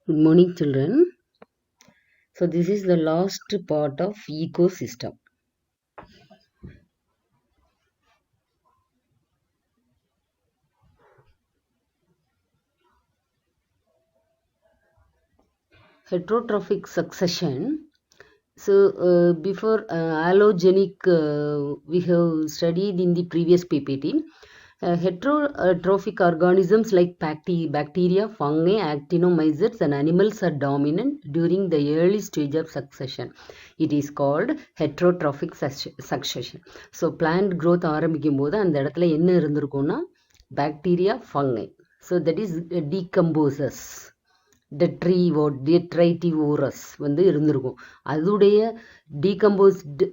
Good morning, children. So this is the last part of ecosystem. Heterotrophic succession. So before allogenic, we have studied in the previous PPT. Heterotrophic organisms like bacteria, fungi, actinomycetes, and animals are dominant during the early stage of succession. It is called heterotrophic succession. So plant growth ஆரம்பிக்கும் போது அந்த இடத்துல என்ன இருந்திருக்கும்னா bacteria, fungi. So that is decomposes. detritivores வந்து இருந்திருக்கும். அதுடைய decomposed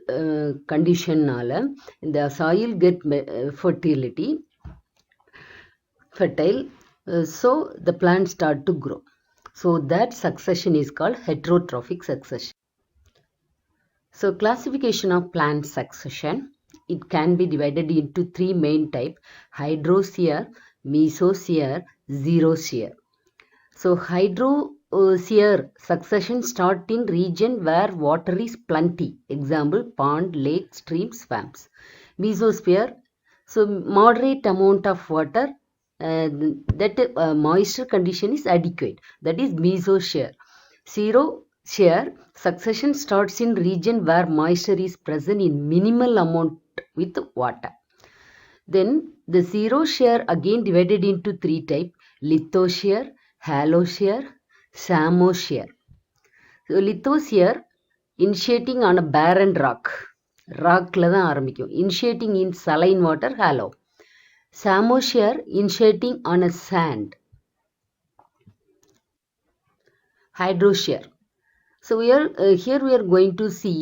conditionனால இந்த soil get fertile, so the plants start to grow. So that succession is called heterotrophic succession. So classification of plant succession, it can be divided into three main types: hydrosphere, mesosphere, xerosphere. So hydrosphere succession start in region where water is plenty. Example, pond, lake, streams, swamps. Mesosphere, so moderate amount of water, that moisture condition is adequate. That is mesosphere. Xerosphere succession starts in region where moisture is present in minimal amount with water. Then the xerosphere again divided into three types: lithosphere, halosphere, samosphere. So lithosphere initiating on a barren rockல தான் ஆரம்பிக்கும். Initiating in saline water, halo. Samosphere initiating on a sand. Hydrosphere. So here we are going to see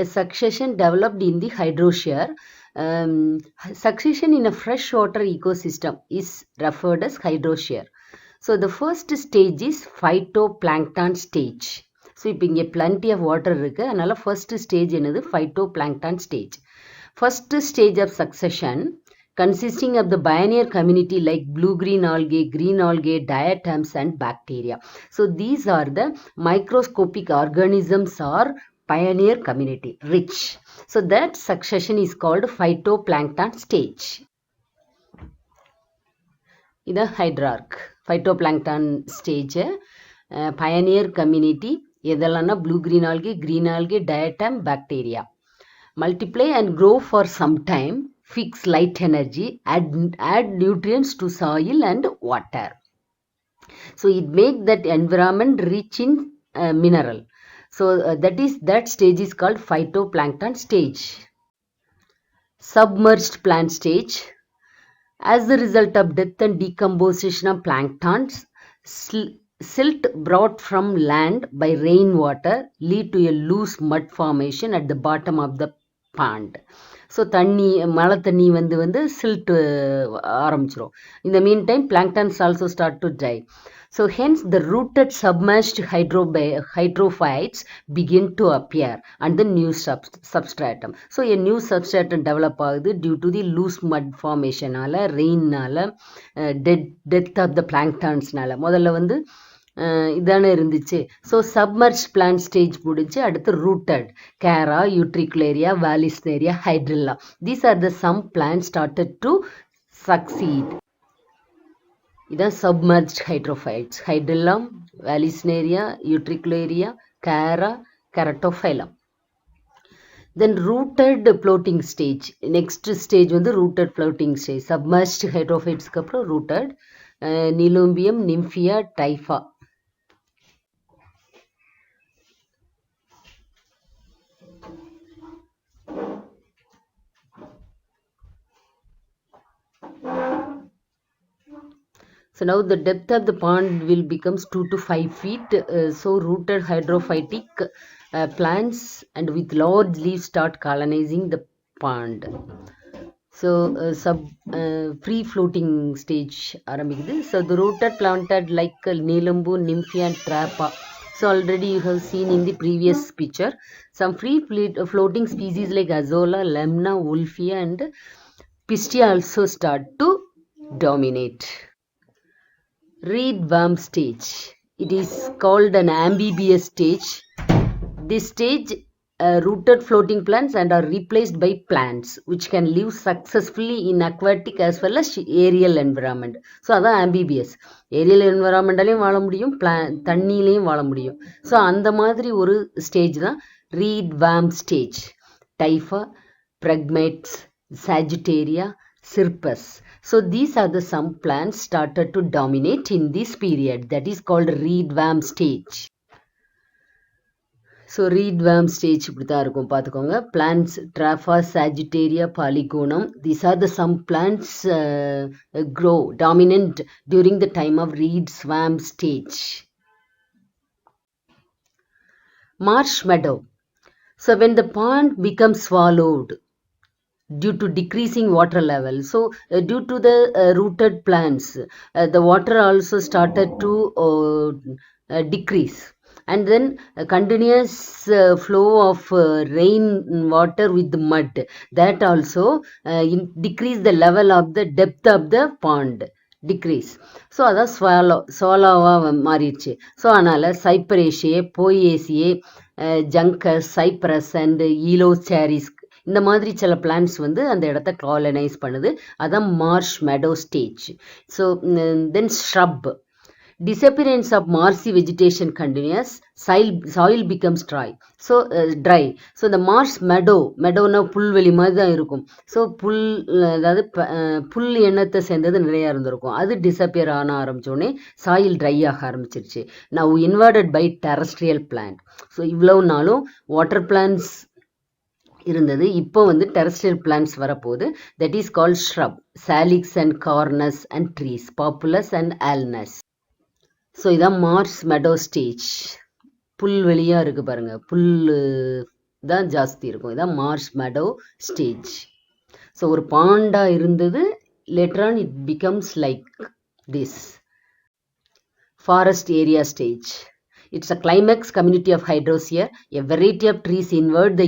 a succession developed in the hydrosphere. Succession in a freshwater ecosystem is referred as hydrosphere. So the first stage is phytoplankton stage. So இப்போ இங்கே plenty of water இருக்கு, அதனால first stage என்னது phytoplankton stage. First stage of succession consisting of the pioneer community like blue-green algae, green algae, diatoms, and bacteria. So these are the microscopic organisms or pioneer community, rich. So that succession is called phytoplankton stage. இது hydrarch. Phytoplankton stage, pioneer community, எதெல்லாம்னா blue-green algae, green algae, diatom, bacteria. Multiply and grow for some time, fix light energy, add nutrients to soil and water. So it make that environment rich in mineral. So that stage is called phytoplankton stage. Submerged plant stage. As the result of death and decomposition of planktons, silt brought from land by rainwater lead to a loose mud formation at the bottom of the pond. So மழை தண்ணி வந்து silt ஆரம்பிச்சிரும். In the meantime, planktons also start to die. So hence the rooted submerged hydrophytes begin to appear and the new substratum. So a new substratum develop ஆகுது due to the loose mud formation நால, rain நால, death of the planktons நால. முதல்ல வந்து இதானே இருந்துச்சு. So submerge plant stage முடிஞ்சு அடுத்து rooted Chara, Utricularia, Vallisneria, Hydrilla. These are the some plant started to succeed. இதான் submerge hydrophytes: Hydrilla, Vallisneria, Utricularia, Chara, Ceratophyllum. Then rooted floating stage. Next stage வந்து rooted floating stage. Submerge ஹைட்ரோஃபைட்ஸ்க்கு அப்புறம் rooted. Nelumbium, Nymphaea, Typha. So now the depth of the pond will becomes 2 to 5 feet. So rooted hydrophytic plants and with large leaves start colonizing the pond. So free floating stage ஆரம்பிக்குது. So the rooted planted like Neelambu, Nymphaea and Trapa. So already you have seen in the previous picture. Some free floating species like Azolla, Lemna, Wolfia and Pistia also start to dominate. Reed worm stage. It is called an amphibious stage. This stage rooted floating plants and are replaced by plants which can live successfully in aquatic as well as aerial environment. So அதான் amphibious. Ariel என்வரான்மெண்ட்லையும் வாழ முடியும், தண்ணியிலையும் வாழ முடியும். So அந்த மாதிரி ஒரு stage தான் reed வேம் stage. Typha, Phragmites, Sagittaria, Cirpus. So these are the some plants started to dominate in this period, that is called reed worm stage. So reed worm stage இப்படி தான் இருக்கும் பார்த்துக்கோங்க. Plants Trapha, Sagittaria, Polygonum. These are the some plants grow dominant during the time of reed worm stage. Marsh meadow. So when the pond becomes swallowed due to decreasing water level, so due to the rooted plants, the water also started to decrease, and then continuous flow of rain water with mud, that also decrease the level of the depth of the pond decrease. So அதான் ஸ்வாலோவாக மாறிடுச்சு. So அதனால் சைப்பரேஷியே, போயேசியே, ஜங்கஸ், Cyprus and ஈலோசேரிஸ் இந்த மாதிரி சில plants வந்து அந்த இடத்த colonise பண்ணுது. அதான் Marsh meadow stage. So then shrub. Disappearance of marshy vegetation continues, soil becomes dry. So the marsh meadowனா புல்வெளி மாதிரி தான் இருக்கும். ஸோ அதாவது புல் எண்ணத்தை சேர்ந்தது நிறையா இருந்திருக்கும். அது டிசப்பியர் ஆரம்பித்தோடனே சாயில் ட்ரை ஆக ஆரம்பிச்சிருச்சு. now invaded by terrestrial plant. So இவ்வளவு நாளும் வாட்டர் பிளான்ட்ஸ் இருந்தது, இப்போ வந்து டெரஸ்ட்ரியல் பிளான்ட்ஸ் வரப்போகுது. That is called shrub, Salix and Cornus and trees, Populus and Alnus. So இதான் மார்ஷ் மெடோ ஸ்டேஜ். புல்வெளியாக இருக்குது பாருங்கள், புல் தான் ஜாஸ்தி இருக்கும். இதான் மார்ஷ் மெடோ ஸ்டேஜ். ஸோ ஒரு பாண்டாக இருந்தது, later on it becomes like this. Forest area stage. It's a climax community of hydrosphere. A variety of trees invade the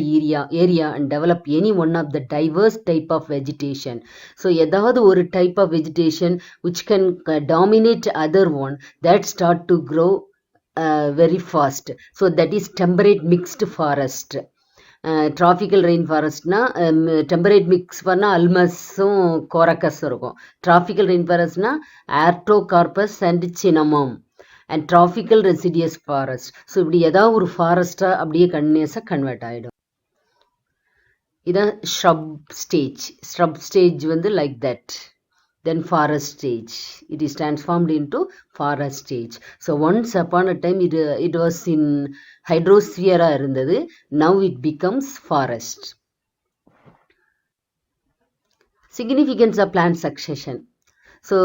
area and develop any one of the diverse type of vegetation. So ஏதாவது ஒரு type of vegetation which can dominate other one, that start to grow very fast. So that is temperate mixed forest. Tropical rain forestனா temperate mix பண்ணால் அல்மஸும் கோரக்கஸும் இருக்கும். Tropical rain forestனா Artocarpus and Cinnamomum and tropical deciduous forest. So இப்படி ஏதாவது ஒரு ஃபாரஸ்ட்டாக அப்படியே கன்டினியூஸாக கன்வெர்ட் ஆகிடும். இதான் ஷ்ரப் ஸ்டேஜ். ஷ்ரப் ஸ்டேஜ் வந்து like that. Then forest stage. It is transformed into forest stage. So once upon a time it was in ஹைட்ரோஸ்பியராக இருந்தது. Now it becomes forest. Significance of plant succession. So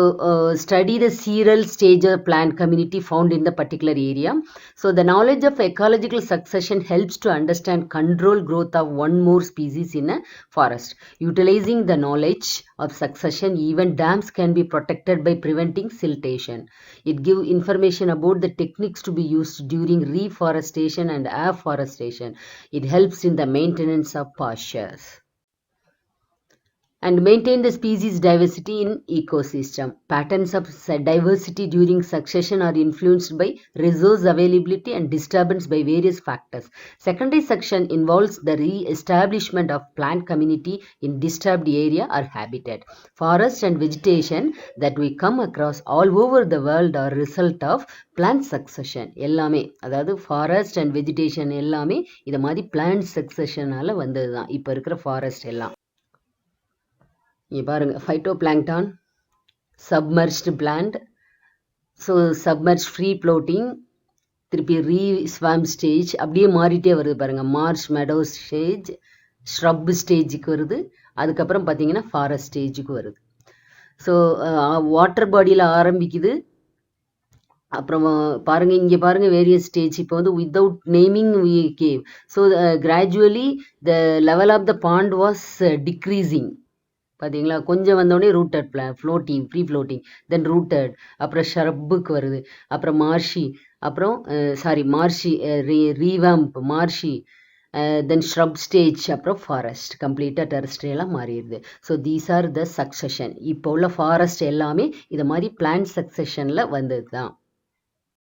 study the serial stage of plant community found in the particular area. So the knowledge of ecological succession helps to understand control growth of one more species in a forest. Utilizing the knowledge of succession, even dams can be protected by preventing siltation. It gives information about the techniques to be used during reforestation and afforestation. It helps in the maintenance of pastures and maintain the species diversity in ecosystem. Patterns of diversity during succession are influenced by resource availability and disturbance by various factors. Secondary succession involves the re-establishment of plant community in disturbed area or habitat. Forest and vegetation that we come across all over the world are result of plant succession. எல்லாமே, அதாவது forest and vegetation எல்லாமே இது மாதிரி plant சக்சஷனால வந்தது தான் இப்போ இருக்கிற forest எல்லாம். இங்கே பாருங்கள், phytoplankton, submerged plant, so submerge free floating, திருப்பி ரீஸ்வாம் ஸ்டேஜ், அப்படியே மாறிட்டே வருது பாருங்கள். மார்ஷ் மெடோ ஸ்டேஜ், ஷ்ரப் ஸ்டேஜுக்கு வருது, அதுக்கப்புறம் பார்த்தீங்கன்னா ஃபாரஸ்ட் ஸ்டேஜுக்கு வருது. ஸோ வாட்டர் பாடியில் ஆரம்பிக்குது. அப்புறம் பாருங்க, இங்கே பாருங்க வேரியஸ் ஸ்டேஜ். இப்போ வந்து without naming we gave. So gradually the level of the bond was decreasing. பார்த்தீங்களா, கொஞ்சம் வந்தோடனே rooted floating, free floating, then rooted, அப்புறம் ஷரப்புக்கு வருது, அப்புறம் மார்ஷி, அப்புறம் marshy, reed swamp, marshy, then shrub stage, அப்புறம் ஃபாரஸ்ட், கம்ப்ளீட்டாக டெரஸ்ட்ரியலாக மாறிடுது. So these are the succession. இப்போ உள்ள ஃபாரஸ்ட் எல்லாமே இது மாதிரி பிளான்ட் சக்சஷனில் வந்தது தான்.